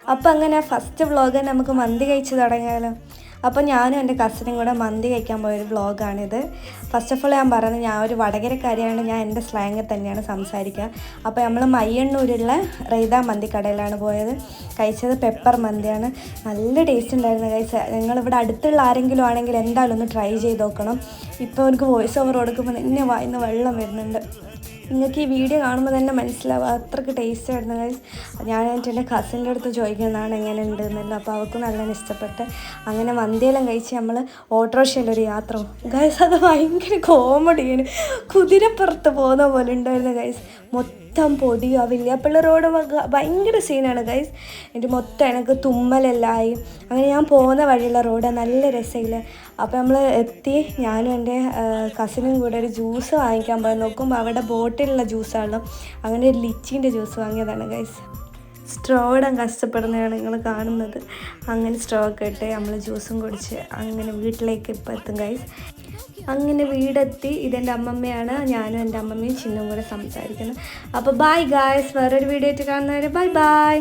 അപ്പോൾ അങ്ങനെ first vlog നമുക്ക് മന്തി കഴിച്ച് തുടങ്ങിയാലോ. അപ്പോൾ ഞാനും എൻ്റെ കസിനും കൂടെ മന്തി കഴിക്കാൻ പോയൊരു വ്ളോഗാണിത്. ഫസ്റ്റ് ഓഫ് ഓൾ ഞാൻ പറയുന്നത്, ഞാൻ ഒരു വടകരക്കാരിയാണ്, ഞാൻ എൻ്റെ സ്ലാങ്ങിൽ തന്നെയാണ് സംസാരിക്കുക. അപ്പോൾ നമ്മൾ മയ്യണ്ണൂരുള്ള റെയ്ത മന്തി കടയിലാണ് പോയത്. കഴിച്ചത് പെപ്പർ മന്തിയാണ്. നല്ല ടേസ്റ്റ് ഉണ്ടായിരുന്നു കഴിച്ച. നിങ്ങളിവിടെ അടുത്തുള്ള ആരെങ്കിലും ആണെങ്കിൽ എന്തായാലും ഒന്ന് ട്രൈ ചെയ്ത് നോക്കണം. ഇപ്പോൾ എനിക്ക് വോയിസ് ഓവർ കൊടുക്കുമ്പോൾ എന്നെ വായിന്ന് വെള്ളം വരുന്നുണ്ട്. നിങ്ങൾക്ക് ഈ വീഡിയോ കാണുമ്പോൾ തന്നെ മനസ്സിലാവും അത്രയ്ക്ക് ടേസ്റ്റ് ആയിരുന്നു ഗൈസ്. ഞാൻ എൻ്റെ കസിൻ്റെ അടുത്ത് ചോദിക്കുന്നതാണ് എങ്ങനെ ഉണ്ടെന്നല്ലോ. അപ്പോൾ അവർക്ക് നല്ലോണം ഇഷ്ടപ്പെട്ട് അങ്ങനെ മന്തിയെല്ലാം കഴിച്ച് നമ്മൾ ഓട്ടോറിക്ഷയിലൊരു യാത്ര പോകും ഗൈസ്. അത് ഭയങ്കര കോമഡിയാണ്. കുതിരപ്പുറത്ത് പോകുന്ന പോലെ ഉണ്ടായിരുന്നു ഗൈസ്. മൊത്തം പൊടിയോ വില്യാപ്പള്ളി റോഡ് ഭയങ്കര സീനാണ് ഗൈസ്. എൻ്റെ മൊത്തം എനിക്ക് തുമ്മലെല്ലായി. അങ്ങനെ ഞാൻ പോകുന്ന വഴിയുള്ള റോഡ് നല്ല രസമില്ല. അപ്പോൾ നമ്മൾ എത്തി. ഞാനും എൻ്റെ കസിനും കൂടെ ഒരു ജ്യൂസ് വാങ്ങിക്കാൻ പോയി നോക്കുമ്പോൾ അവിടെ ബോട്ടിലുള്ള ജ്യൂസാണല്ലോ. അങ്ങനെ ഒരു ലിച്ചീൻ്റെ ജ്യൂസ് വാങ്ങിയതാണ് ഗൈസ്. സ്ട്രോ ഇടാൻ കഷ്ടപ്പെടുന്നതാണ് നിങ്ങൾ കാണുന്നത്. അങ്ങനെ സ്ട്രോ ഒക്കെ ഇട്ട് നമ്മൾ ജ്യൂസും കുടിച്ച് അങ്ങനെ വീട്ടിലേക്ക് ഇപ്പോൾ എത്തും ഗൈസ്. അങ്ങനെ വീടെത്തി. ഇതെൻ്റെ അമ്മമ്മയാണ്. ഞാനും എൻ്റെ അമ്മമ്മയും ചിന്നും കൂടെ സംസാരിക്കുന്നു. അപ്പോൾ ബൈ ഗൈസ്. വേറൊരു വീഡിയോ ആയിട്ട് കാണുന്നവരെ ബൈ ബൈ.